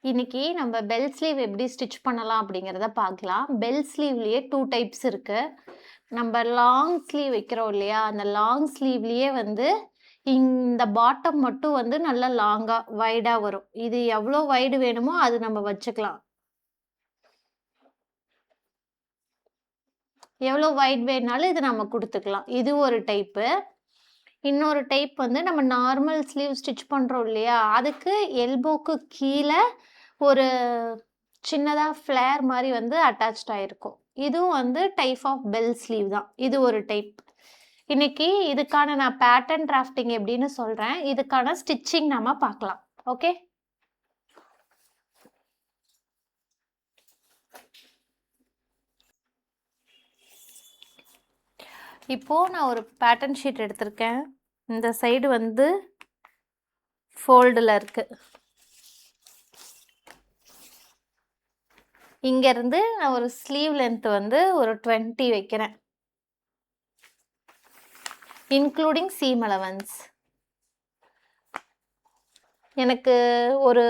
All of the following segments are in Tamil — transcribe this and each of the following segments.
இன்னைக்கு நம்ம பெல் ஸ்லீவ் எப்படி ஸ்டிச் பண்ணலாம் அப்படிங்கிறத பார்க்கலாம். பெல் ஸ்லீவ்லேயே 2 டைப்ஸ் இருக்கு. நம்ம லாங் ஸ்லீவ் வைக்கிறோம் இல்லையா? அந்த லாங் ஸ்லீவ்லேயே வந்து இந்த பாட்டம் மட்டும் வந்து நல்லா லாங்கா, வைடா வரும். இது எவ்வளோ வைடு வேணுமோ அது நம்ம வச்சுக்கலாம். எவ்வளோ வைட் வேணாலும் இது நம்ம குடுத்துக்கலாம். இது ஒரு டைப்பு. இன்னொரு டைப் வந்து நம்ம நார்மல் ஸ்லீவ் ஸ்டிச் பண்றோம் இல்லையா? அதுக்கு எல்போக்கு கீழ ஒரு சின்னதா ஃப்ளேர் மாரி வந்து அட்டாச்ட் ஆயிருக்கும். இதுவும் வந்து டைப் ஆஃப் பெல் ஸ்லீவ் தான். இது ஒரு டைப். இன்னைக்கு இதுக்கான நான் பேட்டர்ன் டிராஃப்டிங் எப்படின்னு சொல்றேன். இதுக்கான ஸ்டிச்சிங் நாம பார்க்கலாம். ஓகே? இப்போ நான் ஒரு பேட்டர்ன் ஷீட் எடுத்திருக்கேன். இந்த சைடு வந்து ஃபோல்டுல இருக்கு. இங்கேருந்து நான் ஒரு ஸ்லீவ் லென்த் வந்து ஒரு 20 வைக்கிறேன். Including seam allowance. எனக்கு ஒரு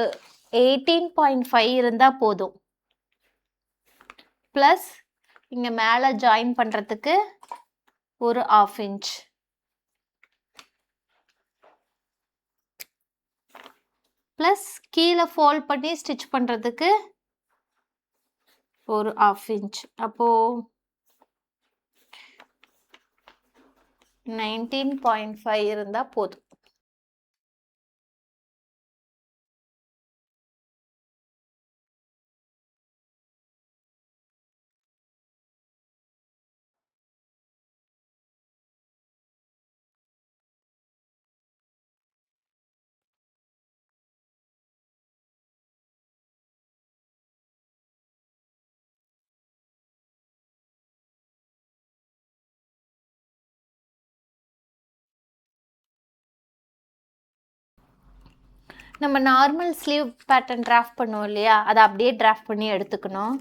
18.5 இருந்தா போதும். ப்ளஸ் இங்க மேலே ஜாயின் பண்றதுக்கு ஒரு 1/2 இன்ச். ப்ளஸ் கீழே ஃபோல்ட் பண்ணி ஸ்டிச் பண்றதுக்கு ஒரு 1/2 இன்ச். அப்போ 19.5 இருந்தா போதும். நம்ம நார்மல் ஸ்லீவ் பேட்டர்ன் டிராஃப்ட் பண்ணுவோம் இல்லையா? அதை அப்படியே டிராஃப்ட் பண்ணி எடுத்துக்கணும்.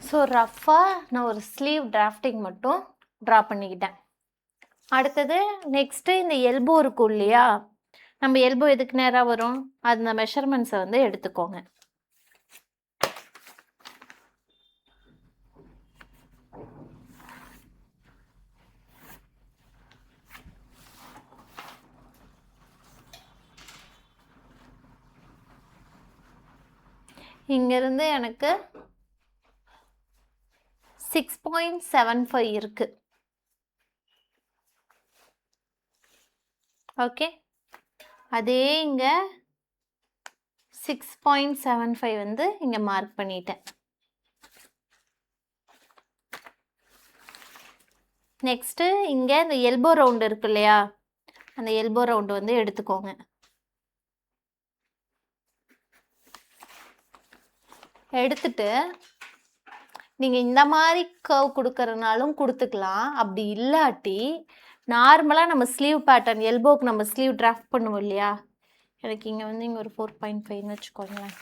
ஸோ ரஃப்பாக நான் ஒரு ஸ்லீவ் டிராஃப்டிங் மட்டும் ட்ரா பண்ணிக்கிட்டேன். அடுத்தது நெக்ஸ்ட்டு இந்த எல்போ இருக்கும் இல்லையா? நம்ம எல்போ எதுக்கு நேராக வரும்? அந்த மெஷர்மெண்ட்ஸை வந்து எடுத்துக்கோங்க. இங்கேருந்து எனக்கு 6.75 இருக்கு. ஓகே, அதே இங்கே 6.75 வந்து இங்கே மார்க் பண்ணிட்டேன். நெக்ஸ்ட்டு இங்கே இந்த எல்போ ரவுண்டு இருக்கு இல்லையா? அந்த எல்போ ரவுண்டு வந்து எடுத்துக்கோங்க. எடுத்துட்டு நீங்கள் இந்த மாதிரி கர்வ் கொடுக்கறதுனாலும் கொடுத்துக்கலாம். அப்படி இல்லாட்டி நார்மலாக நம்ம ஸ்லீவ் பேட்டர்ன் எல்போக்கு நம்ம ஸ்லீவ் டிராஃப்ட் பண்ணுவோம் இல்லையா? எனக்கு இங்கே வந்து இங்கே ஒரு 4.5ன்னு வச்சுக்கோங்களேன்.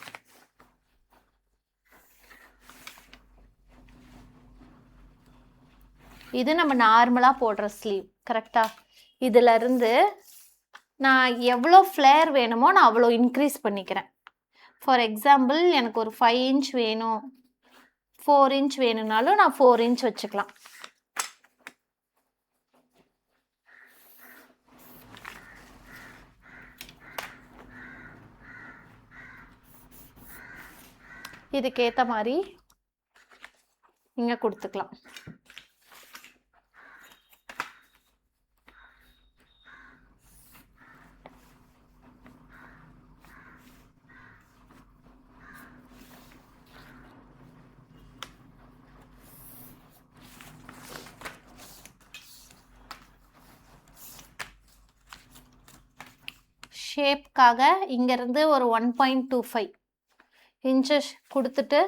இது நம்ம நார்மலாக போடுற ஸ்லீவ். கரெக்டாக? இதிலிருந்து நான் எவ்வளோ ஃப்ளேர் வேணுமோ நான் அவ்வளோ இன்க்ரீஸ் பண்ணிக்கிறேன். ஃபார் எக்ஸாம்பிள் எனக்கு ஒரு 5 இன்ச் வேணும், 4 இன்ச் வேணும்னாலும் நான் 4 இன்ச் வச்சுக்கலாம். இதுக்கேற்ற மாதிரி இங்கே கொடுத்துக்கலாம். ஷேப்காக இங்கேருந்து ஒரு 1.25 இன்ச்சஸ் கொடுத்துட்டு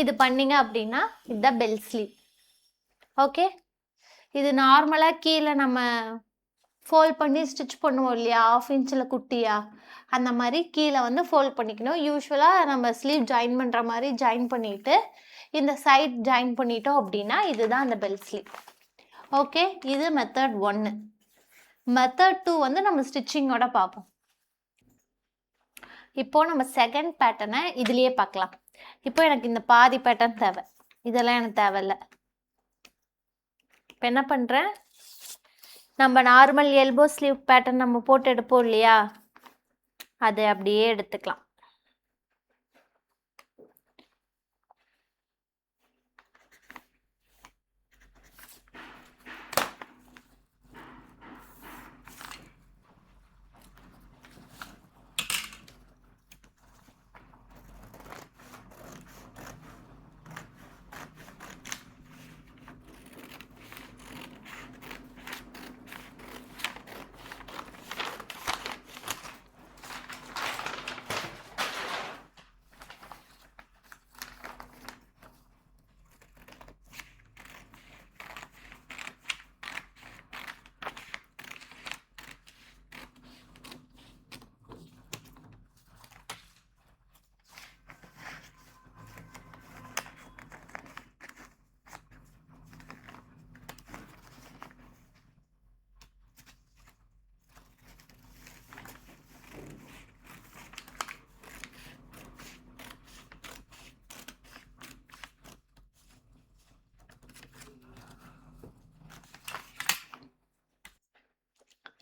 இது பண்ணிங்க அப்படின்னா இதுதான் பெல் ஸ்லீவ். ஓகே, இது நார்மலாக கீழே நம்ம ஃபோல்ட் பண்ணி ஸ்டிச் பண்ணுவோம் இல்லையா, 1/2 இன்ச்சில் குட்டியா, அந்த மாதிரி கீழே வந்து ஃபோல்ட் பண்ணிக்கணும். யூஸ்வலாக நம்ம ஸ்லீவ் ஜாயின் பண்ணுற மாதிரி ஜாயின் பண்ணிவிட்டு இந்த சைட் ஜாயின் பண்ணிட்டோம் அப்படின்னா இதுதான் அந்த பெல் ஸ்லீவ். ஓகே, இது மெத்தட் 1. மெத்தட் 2 வந்து நம்ம ஸ்டிச்சிங்கோட பார்ப்போம். இப்போ நம்ம செகண்ட் பேட்டர்னை இதுலேயே பார்க்கலாம். இப்போ எனக்கு இந்த பாதி பேட்டர்ன் தேவை, இதெல்லாம் எனக்கு தேவையில்லை. இப்போ என்ன பண்ணுறேன், நம்ம நார்மல் எல்போ ஸ்லீவ் பேட்டர்ன் நம்ம போட்டு எடுப்போம் இல்லையா, அதை அப்படியே எடுத்துக்கலாம்.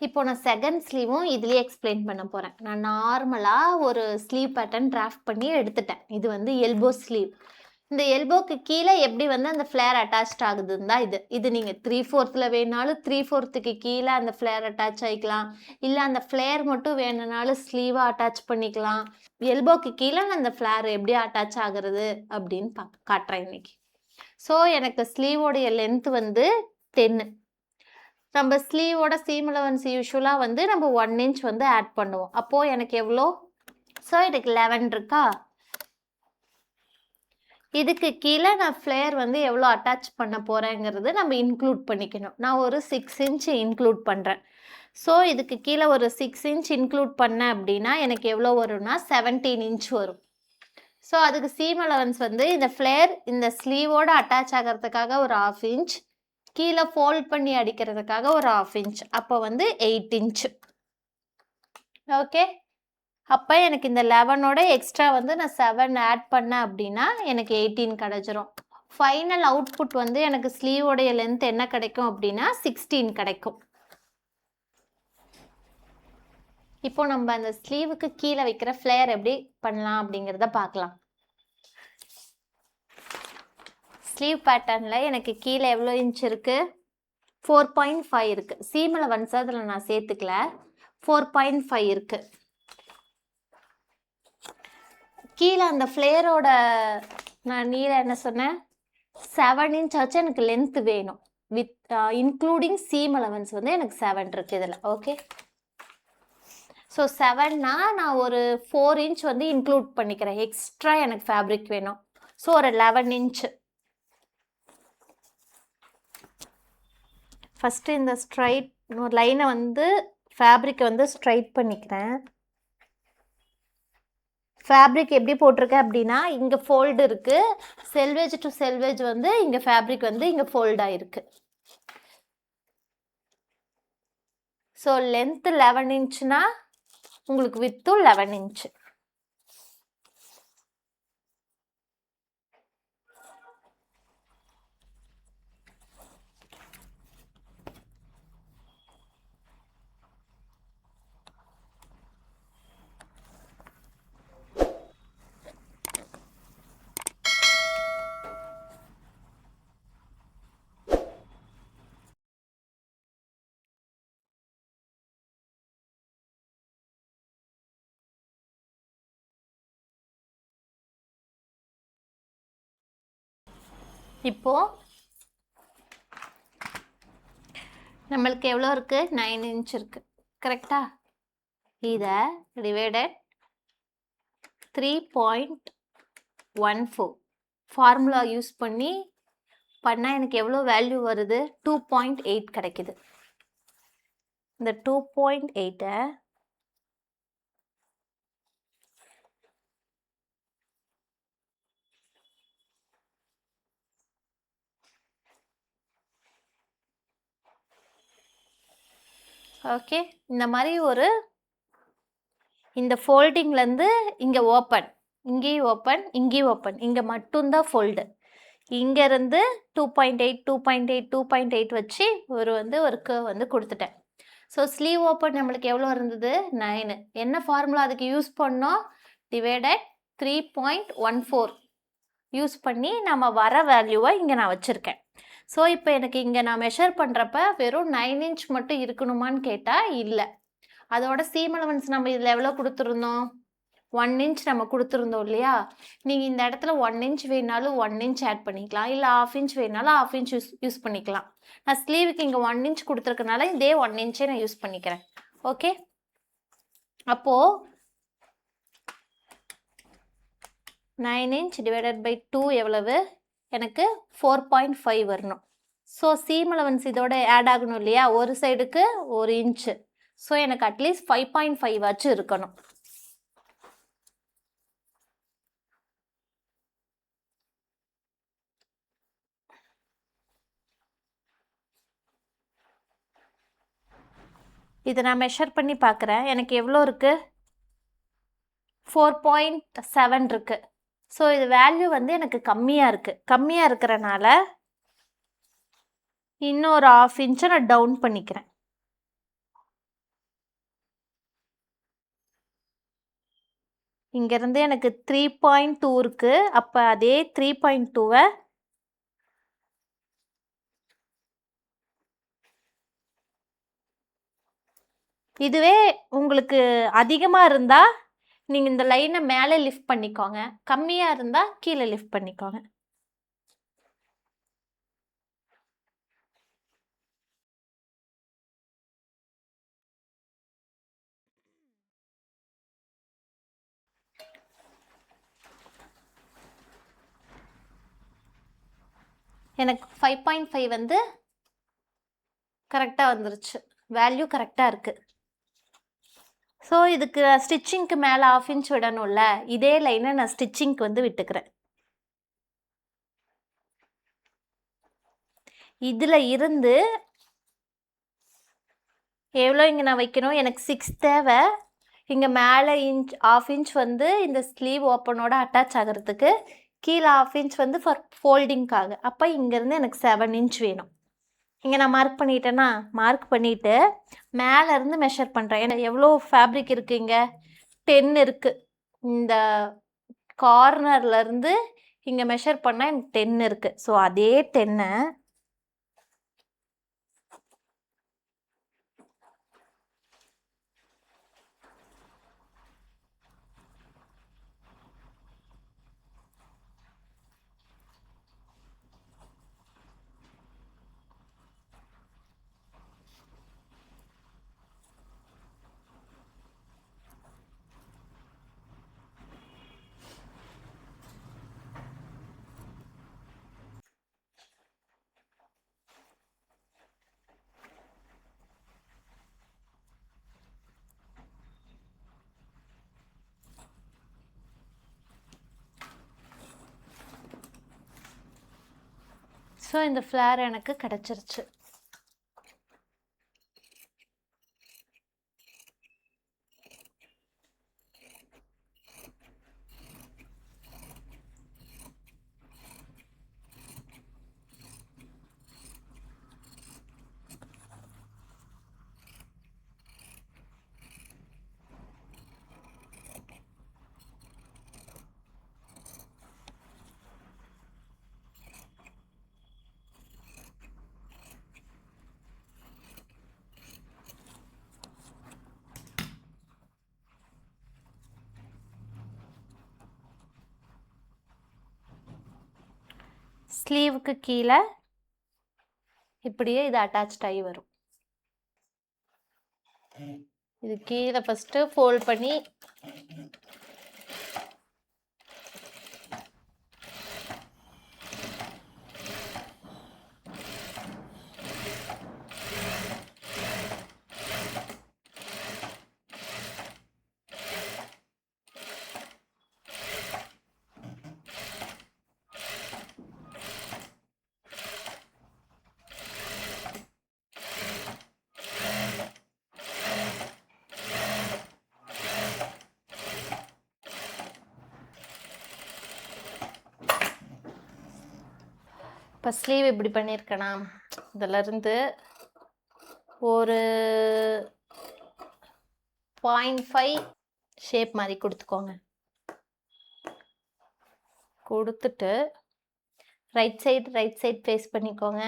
இப்போ நான் செகண்ட் ஸ்லீவும் இதுலேயே எக்ஸ்பிளைன் பண்ண போகிறேன். நான் நார்மலாக ஒரு ஸ்லீவ் பேட்டர்ன் டிராஃப்ட் பண்ணி எடுத்துட்டேன். இது வந்து எல்போ ஸ்லீவ். இந்த எல்போக்கு கீழே எப்படி வந்து அந்த ஃப்ளேர் அட்டாச் ஆகுதுன்னு தான் இது நீங்கள் 3/4 வேணாலும் 3/4 கீழே அந்த ஃப்ளேர் அட்டாச் ஆகிக்கலாம், இல்லை அந்த ஃப்ளேர் மட்டும் வேணுனாலும் ஸ்லீவாக அட்டாச் பண்ணிக்கலாம். எல்போக்கு கீழே நான் அந்த ஃப்ளேர் எப்படி அட்டாச் ஆகுறது அப்படின்னு காட்டுறேன் இன்னைக்கு. ஸோ எனக்கு ஸ்லீவோடைய லென்த் வந்து 10. நம்ம ஸ்லீவோட சீம் அலவன்ஸ் யூஸ்வலாக வந்து நம்ம 1 இன்ச் வந்து ஆட் பண்ணுவோம். அப்போது எனக்கு எவ்வளோ, ஸோ எனக்கு 11 இருக்கா. இதுக்கு கீழே நான் ஃப்ளேர் வந்து எவ்வளோ அட்டாச் பண்ண போகிறேங்கிறது நம்ம இன்க்ளூட் பண்ணிக்கணும். நான் ஒரு 6 இன்ச் இன்க்ளூட் பண்ணுறேன். ஸோ இதுக்கு கீழே ஒரு 6 இன்ச் இன்க்ளூட் பண்ணேன் அப்படின்னா எனக்கு எவ்வளோ வரும்னா 17 இன்ச் வரும். ஸோ அதுக்கு சீம் அலவன்ஸ் வந்து இந்த ஃப்ளேர் இந்த ஸ்லீவோட அட்டாச் ஆகிறதுக்காக ஒரு 1/2 இன்ச், கீழே ஃபோல்ட் பண்ணி அடிக்கிறதுக்காக ஒரு 1/2 இன்ச், அப்போ வந்து 8 இன்ச். ஓகே, அப்போ எனக்கு இந்த 11ஓட எக்ஸ்ட்ரா வந்து நான் 7 ஆட் பண்ணேன் அப்படின்னா எனக்கு 18 கிடைச்சிரும். ஃபைனல் அவுட்புட் வந்து எனக்கு ஸ்லீவோடைய லென்த் என்ன கிடைக்கும் அப்படின்னா 16 கிடைக்கும். இப்போ நம்ம அந்த ஸ்லீவுக்கு கீழே வைக்கிற ஃப்ளேர் எப்படி பண்ணலாம் அப்படிங்கிறத பார்க்கலாம். ஸ்லீவ் பேட்டர்னில் எனக்கு கீழே எவ்வளோ இன்ச் இருக்குது, 4.5 இருக்குது. சீம் அலவன்ஸ் அதில் நான் சேர்த்துக்கல, 4.5 இருக்குது. கீழே அந்த ஃப்ளேரோட நான் நீளம் என்ன சொன்னேன், 7 இன்ச் ஆச்சு எனக்கு லென்த் வேணும். வித் இன்க்ளூடிங் சீம் அலவன்ஸ் வந்து எனக்கு 7 இருக்குது இதில். ஓகே, ஸோ 7னா நான் ஒரு 4 இன்ச் வந்து இன்க்ளூட் பண்ணிக்கிறேன், எக்ஸ்ட்ரா எனக்கு ஃபேப்ரிக் வேணும். ஸோ ஒரு 11 இன்ச். ஃபஸ்ட்டு இந்த ஸ்ட்ரைட் லைனை வந்து ஃபேப்ரிக்கை வந்து ஸ்ட்ரைட் பண்ணிக்கிறேன். ஃபேப்ரிக் எப்படி போட்டிருக்கேன் அப்படின்னா இங்கே ஃபோல்டு இருக்குது, செல்வேஜ் டு செல்வேஜ் வந்து இங்கே ஃபேப்ரிக் வந்து இங்கே ஃபோல்டாக இருக்குது. ஸோ லென்த்து 11 இன்ச்சுனா உங்களுக்கு வித்தும் 11 இன்ச்சு. இப்போ நம்மளுக்கு எவ்வளோ இருக்குது? 9 இன்ச் இருக்குது. கரெக்டா? இதை டிவைடட் 3.14 ஃபார்முலா யூஸ் பண்ணால் எனக்கு எவ்வளோ வேல்யூ வருது? 2.8 கிடைக்குது. இந்த 2.8-ஐ ஓகே, இந்த மாதிரி இந்த ஃபோல்டிங்லேருந்து இங்கே ஓப்பன், இங்கேயும் ஓப்பன், இங்கேயும் ஓப்பன், இங்கே மட்டும்தான் ஃபோல்டு. இங்கேருந்து 2.8 2.8 2.8 வச்சு ஒரு கர்வ் கொடுத்துட்டேன். ஸோ ஸ்லீவ் ஓப்பன் நம்மளுக்கு எவ்வளோ இருந்தது? 9. என்ன ஃபார்முலா அதுக்கு யூஸ் பண்ணோம்? டிவைடட் 3.14 யூஸ் பண்ணி நம்ம வர வேல்யூவை இங்கே நான் வச்சுருக்கேன். ஸோ இப்போ எனக்கு இங்கே நான் மெஷர் பண்ணுறப்ப வெறும் 9 இன்ச் மட்டும் இருக்கணுமான்னு கேட்டால் இல்லை. அதோட சீம் அலவன்ஸ் நம்ம இதில் எவ்வளோ கொடுத்துருந்தோம்? 1 இன்ச் நம்ம கொடுத்துருந்தோம் இல்லையா? நீங்கள் இந்த இடத்துல 1 இன்ச் வேணாலும் 1 இன்ச் ஆட் பண்ணிக்கலாம், இல்லை 1/2 இன்ச் வேணாலும் 1/2 இன்ச் யூஸ் பண்ணிக்கலாம். நான் ஸ்லீவுக்கு இங்கே 1 இன்ச் கொடுத்துருக்கனால இதே 1 இன்ச்சே நான் யூஸ் பண்ணிக்கிறேன். ஓகே, அப்போது 9 இன்ச் டிவைடட் பை 2 எவ்வளவு? எனக்கு 4.5 வரணும். ஸோ சீம் அலவன்ஸ் இதோட ஆட் ஆகணும் இல்லையா? ஒரு சைடுக்கு 1 இன்ச்சு. ஸோ எனக்கு அட்லீஸ்ட் 5.5 ஆச்சு இருக்கணும். இதை நான் மெஷர் பண்ணி பார்க்குறேன். எனக்கு எவ்வளோ இருக்குது? 4.7 இருக்குது. ஸோ இது வேல்யூ எனக்கு கம்மியாக இருக்குது. கம்மியாக இருக்கிறனால இன்னொரு 1/2 இன்ச்சை நான் டவுன் பண்ணிக்கிறேன். இங்கேருந்து எனக்கு 3.2 இருக்குது. அப்போ அதே 3.2-வை இதுவே உங்களுக்கு அதிகமாக இருந்தால் நீங்கள் இந்த லைனை மேலே லிஃப்ட் பண்ணிக்கோங்க, கம்மியாக இருந்தால் கீழே லிஃப்ட் பண்ணிக்கோங்க. எனக்கு 5.5 கரெக்டாக வந்துருச்சு. வேல்யூ கரெக்டாக இருக்குது. ஸோ இதுக்கு ஸ்டிச்சிங்க்கு மேலே 1/2 இன்ச் விடணும்ல, இதே லைனை நான் ஸ்டிச்சிங்க்கு விட்டுக்கிறேன். இதில் இருந்து எவ்வளோ இங்கே நான் வைக்கணும்? எனக்கு 6 தேவை. இங்கே மேலே 1/2 இன்ச் இந்த ஸ்லீவ் ஓப்பனோட அட்டாச் ஆகிறதுக்கு, கீழே 1/2 இன்ச் ஃபார் ஃபோல்டிங்காக. அப்போ இங்கேருந்து எனக்கு 7 இன்ச் வேணும். இங்கே நான் மார்க் பண்ணிட்டேன்னா, மார்க் பண்ணிவிட்டு மேலேருந்து மெஷர் பண்ணுறேன். ஏன்னா எவ்வளோ ஃபேப்ரிக் இருக்குது? இங்கே 10 இருக்குது. இந்த கார்னர்லேருந்து இங்கே மெஷர் பண்ணால் எனக்கு 10 இருக்குது. ஸோ அதே 10-ஐ ஸோ இந்த ஃப்ளேர் எனக்கு கிடச்சிருச்சு. ஸ்லீவுக்கு கீழே இப்படியே இது அட்டாச் ஆகி வரும். இது கீழே ஃபஸ்ட்டு ஃபோல்ட் பண்ணி இப்போ ஸ்லீவ் இப்படி பண்ணியிருக்கேனா, இதிலருந்து ஒரு 0.5 ஷேப் மாதிரி கொடுத்துக்கோங்க. கொடுத்துட்டு ரைட் சைடு ஃபேஸ் பண்ணிக்கோங்க.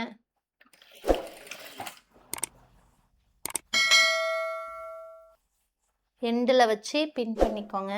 எண்டில் வச்சு பின் பண்ணிக்கோங்க.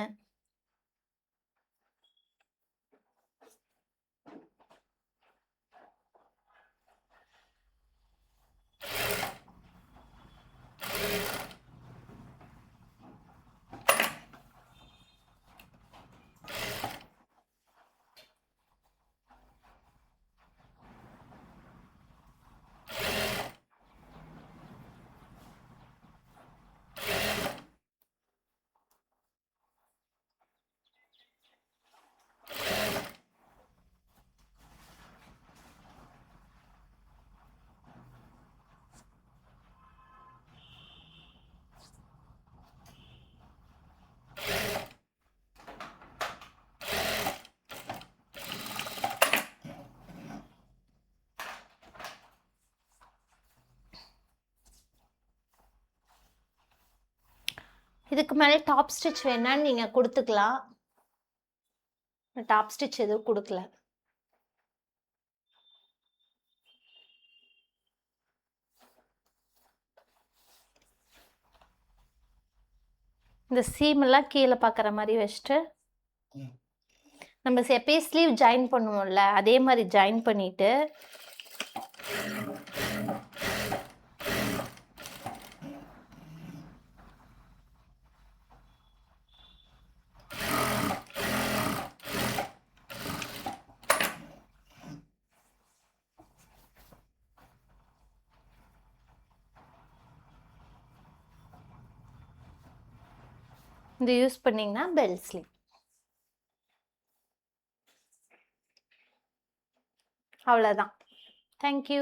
இதுக்கு மேலே டாப் ஸ்டிச் வேணான்னு நீங்கள் கொடுத்துக்கலாம். டாப் ஸ்டிச் எதுவும் கொடுக்கல. இந்த சீமெல்லாம் கீழே பார்க்குற மாதிரி வச்சுட்டு நம்ம எப்பயும் ஸ்லீவ் ஜாயின் பண்ணுவோம்ல, அதே மாதிரி ஜாயின் பண்ணிட்டு இது யூஸ் பண்ணிங்கன்னா பெல் ஸ்லீவ். அவ்வளோதான். தேங்க்யூ.